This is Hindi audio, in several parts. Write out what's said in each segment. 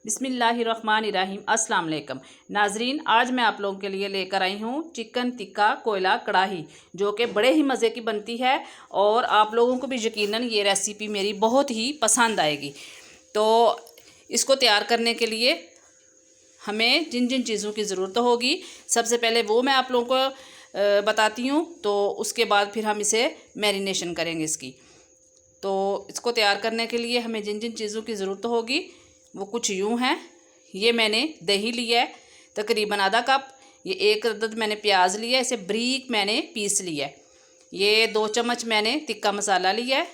बिस्मिल्लाहिर्रहमानिर्रहीम अस्सलाम वालेकुम नाजरीन, आज मैं आप लोगों के लिए लेकर आई हूँ चिकन टिक्का कोयला कढ़ाई, जो कि बड़े ही मज़े की बनती है और आप लोगों को भी यकीनन ये रेसिपी मेरी बहुत ही पसंद आएगी। तो इसको तैयार करने के लिए हमें जिन जिन चीज़ों की ज़रूरत होगी, सबसे पहले वो मैं आप लोगों को बताती हूँ, तो उसके बाद फिर हम इसे मैरिनेशन करेंगे इसकी। तो इसको तैयार करने के लिए हमें जिन जिन चीज़ों की ज़रूरत होगी वो कुछ यूँ हैं। ये मैंने दही लिया है तकरीबन आधा कप। ये एक अदद मैंने प्याज लिया है, इसे बारीक मैंने पीस लिया है। ये 2 चम्मच मैंने तिक्का मसाला लिया है।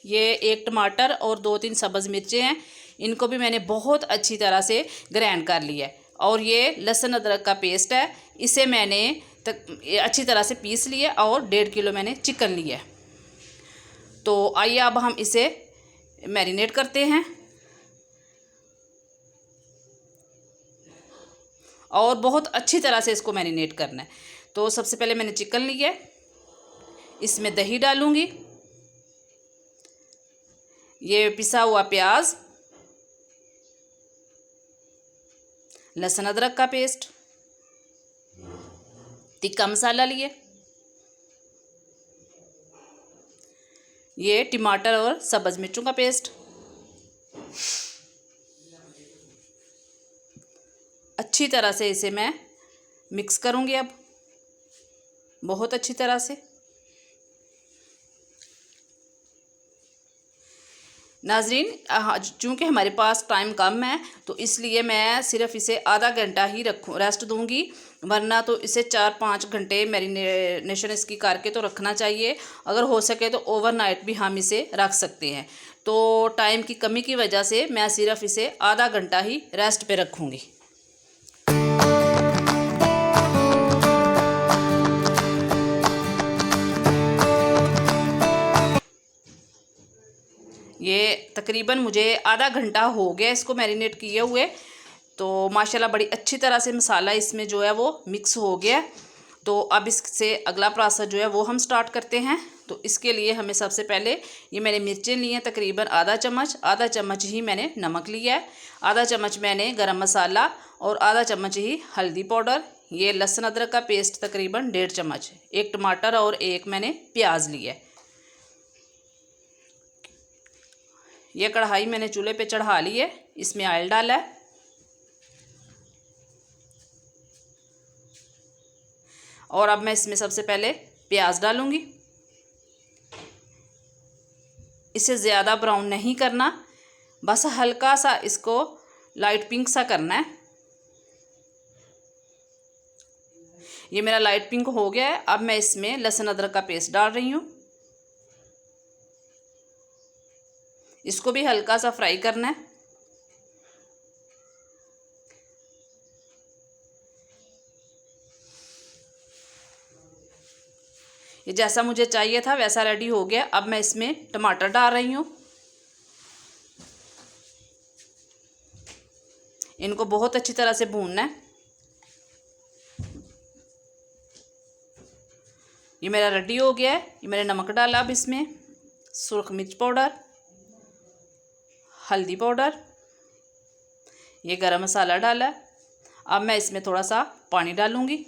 ये 1 टमाटर और 2-3 सब्ज़ मिर्चें हैं, इनको भी मैंने बहुत अच्छी तरह से ग्राइंड कर लिया है। और ये लहसुन अदरक का पेस्ट है, इसे मैंने अच्छी तरह से पीस लिया और 1.5 किलो मैंने चिकन लिया है। तो आइए अब हम इसे मैरिनेट करते हैं और बहुत अच्छी तरह से इसको मैरिनेट करना है। तो सबसे पहले मैंने चिकन लिया है, इसमें दही डालूंगी, ये पिसा हुआ प्याज, लहसुन अदरक का पेस्ट, तिक्का मसाला लिए, ये टमाटर और सब्ज़ मिर्चों का पेस्ट। अच्छी तरह से इसे मैं मिक्स करूंगी अब बहुत अच्छी तरह से। नाजरीन, चूँकि हमारे पास टाइम कम है तो इसलिए मैं सिर्फ इसे आधा घंटा ही रेस्ट दूंगी, वरना तो इसे 4-5 घंटे मैरिनेशन इसकी करके तो रखना चाहिए। अगर हो सके तो ओवरनाइट भी हम इसे रख सकते हैं। तो टाइम की कमी की वजह से मैं सिर्फ इसे आधा घंटा ही रेस्ट पे रखूँगी। ये तकरीबन मुझे आधा घंटा हो गया इसको मैरिनेट किए हुए। तो माशाल्लाह बड़ी अच्छी तरह से मसाला इसमें जो है वो मिक्स हो गया। तो अब इससे अगला प्रोसेस जो है वो हम स्टार्ट करते हैं। तो इसके लिए हमें सबसे पहले ये मैंने मिर्चें ली हैं तकरीबन आधा चम्मच ही मैंने नमक लिया है, आधा चम्मच मैंने गरम मसाला और आधा चम्मच ही हल्दी पाउडर, ये लहसुन अदरक का पेस्ट तकरीबन 1.5 चम्मच, 1 टमाटर और 1 मैंने प्याज लिया है। ये कढ़ाई मैंने चूल्हे पे चढ़ा ली है, इसमें ऑयल डाला है और अब मैं इसमें सबसे पहले प्याज डालूंगी। इसे ज़्यादा ब्राउन नहीं करना, बस हल्का सा इसको लाइट पिंक सा करना है। ये मेरा लाइट पिंक हो गया है। अब मैं इसमें लहसुन अदरक का पेस्ट डाल रही हूँ, इसको भी हल्का सा फ्राई करना है। ये जैसा मुझे चाहिए था वैसा रेडी हो गया। अब मैं इसमें टमाटर डाल रही हूँ, इनको बहुत अच्छी तरह से भूनना है। ये मेरा रेडी हो गया है। ये मैंने नमक डाला, अब इसमें सुर्ख मिर्च पाउडर, हल्दी पाउडर, ये गरम मसाला डाला। अब मैं इसमें थोड़ा सा पानी डालूंगी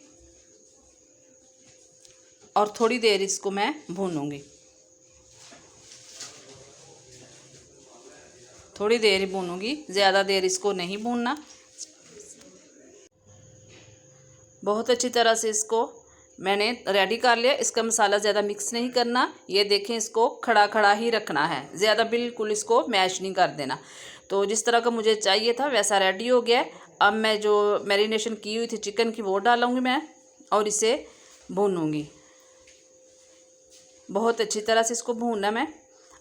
और थोड़ी देर इसको मैं भूनूंगी। थोड़ी देर ही भूनूंगी, ज़्यादा देर इसको नहीं भूनना। बहुत अच्छी तरह से इसको मैंने रेडी कर लिया। इसका मसाला ज़्यादा मिक्स नहीं करना, ये देखें इसको खड़ा खड़ा ही रखना है, ज़्यादा बिल्कुल इसको मैश नहीं कर देना। तो जिस तरह का मुझे चाहिए था वैसा रेडी हो गया है। अब मैं जो मैरिनेशन की हुई थी चिकन की वो डालूँगी मैं और इसे भूनूँगी। बहुत अच्छी तरह से इसको भूनना मैं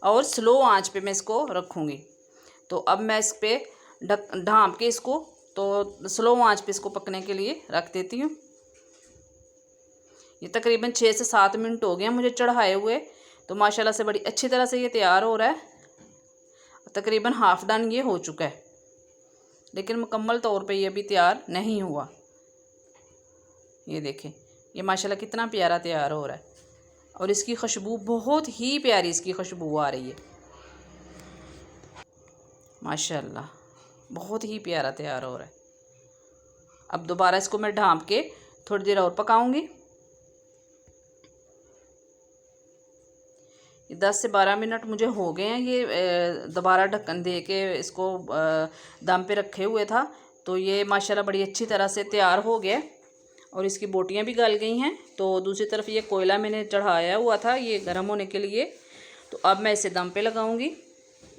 और स्लो आंच पे मैं इसको रखूँगी। तो अब मैं इस पर ढाँप के इसको तो स्लो आंच पे इसको पकने के लिए रख देती हूँ। ये तकरीबन 6 से 7 मिनट हो गए मुझे चढ़ाए हुए। तो माशाल्लाह से बड़ी अच्छी तरह से ये तैयार हो रहा है। तकरीबन हाफ डन ये हो चुका है, लेकिन मुकम्मल तौर पे ये अभी तैयार नहीं हुआ। ये देखें, ये माशाल्लाह कितना प्यारा तैयार हो रहा है और इसकी खुशबू बहुत ही प्यारी, इसकी खुशबू आ रही है माशाल्लाह। बहुत ही प्यारा तैयार हो रहा है। अब दोबारा इसको मैं ढाँप के थोड़ी देर और पकाऊंगी। 10 से 12 मिनट मुझे हो गए हैं। ये दोबारा ढक्कन दे के इसको दम पे रखे हुए था, तो ये माशाल्लाह बड़ी अच्छी तरह से तैयार हो गया और इसकी बोटियां भी गल गई हैं। तो दूसरी तरफ ये कोयला मैंने चढ़ाया हुआ था ये गर्म होने के लिए, तो अब मैं इसे दम पे लगाऊंगी।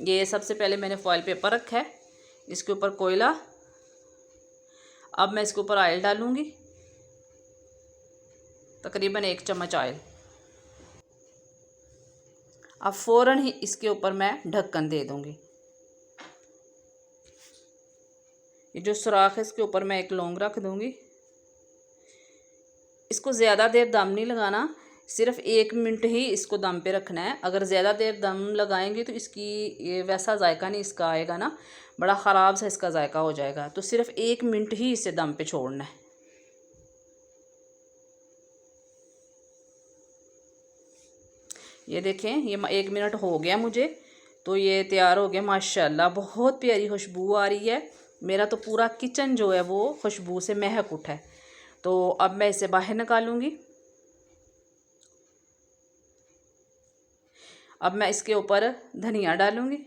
ये सबसे पहले मैंने फॉइल पेपर रखा है, इसके ऊपर कोयला। अब मैं इसके ऊपर ऑयल डालूंगी, तकरीबन 1 चम्मच ऑयल। अब फ़ौरन ही इसके ऊपर मैं ढक्कन दे दूंगी। ये जो सुराख है इसके ऊपर मैं एक लौंग रख दूंगी। इसको ज़्यादा देर दम नहीं लगाना, सिर्फ 1 मिनट ही इसको दम पे रखना है। अगर ज़्यादा देर दम लगाएंगे तो इसकी ये वैसा जायका नहीं इसका आएगा ना, बड़ा ख़राब सा इसका जायका हो जाएगा। तो सिर्फ 1 मिनट ही इसे दम पे छोड़ना है। ये देखें, ये 1 मिनट हो गया मुझे, तो ये तैयार हो गया माशाल्लाह। बहुत प्यारी खुशबू आ रही है। मेरा तो पूरा किचन जो है वो खुशबू से महक उठा है। तो अब मैं इसे बाहर निकालूंगी। अब मैं इसके ऊपर धनिया डालूंगी।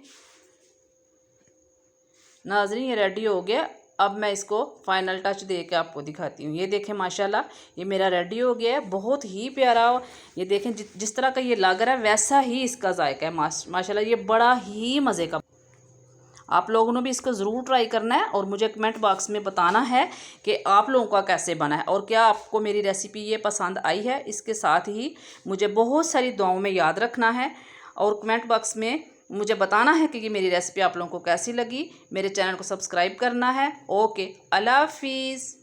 नाज़रीन ये रेडी हो गया। अब मैं इसको फाइनल टच दे के आपको दिखाती हूँ। ये देखें माशाल्लाह ये मेरा रेडी हो गया है, बहुत ही प्यारा। ये देखें जिस तरह का ये लग रहा है वैसा ही इसका जायका है। माशाल्लाह ये बड़ा ही मज़े का। आप लोगों ने भी इसको ज़रूर ट्राई करना है और मुझे कमेंट बॉक्स में बताना है कि आप लोगों का कैसे बना है और क्या आपको मेरी रेसिपी ये पसंद आई है। इसके साथ ही मुझे बहुत सारी दुआओं में याद रखना है और कमेंट बॉक्स में मुझे बताना है कि ये मेरी रेसिपी आप लोगों को कैसी लगी। मेरे चैनल को सब्सक्राइब करना है। ओके, अल्लाह हाफिज़।